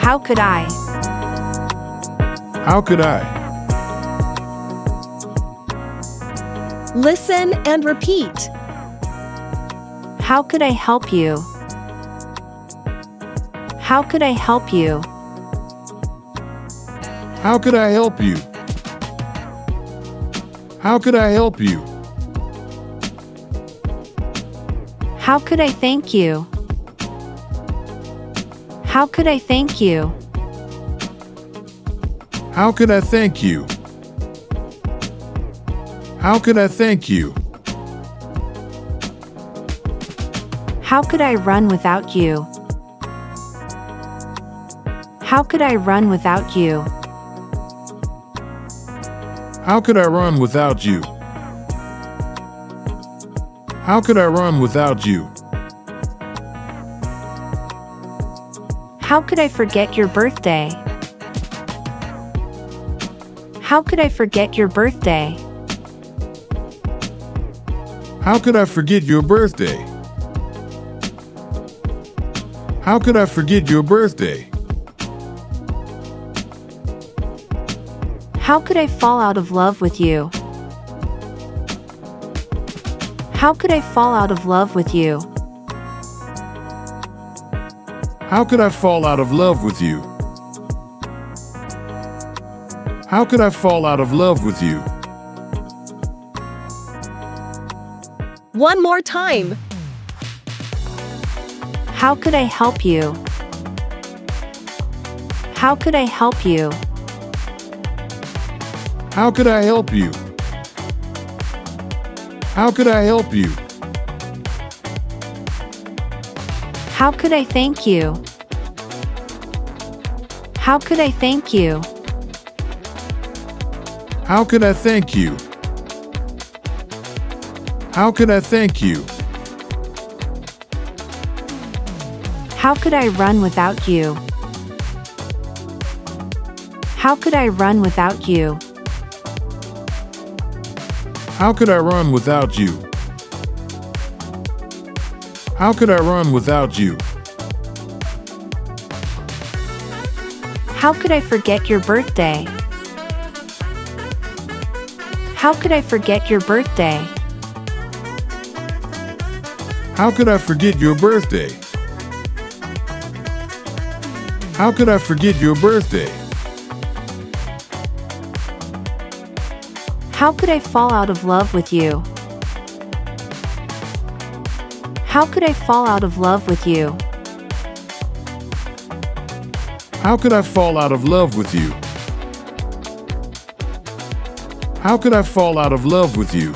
How could I? How could I? Listen and repeat. How could I help you? How could I help you? How could I help you? How could I help you? How could I thank you? How could I thank you? How could I thank you? How could I thank you? How could I run without you? How could I run without you? How could I run without you? How could I run without you? How could I forget your birthday? How could I forget your birthday? How could I forget your birthday? How could I forget your birthday? How could I fall out of love with you? How could I fall out of love with you? How could I fall out of love with you? How could I fall out of love with you? One more time. How could I help you? How could I help you? How could I help you? How could I help you? How could I thank you? How could I thank you? How could I thank you? How could I thank you? How could I run without you? How could I run without you? How could I run without you? How could I run without you? How could I forget your birthday? How could I forget your birthday? How could I forget your birthday? How could I forget your birthday? How could I fall out of love with you? How could I fall out of love with you? How could I fall out of love with you? How could I fall out of love with you?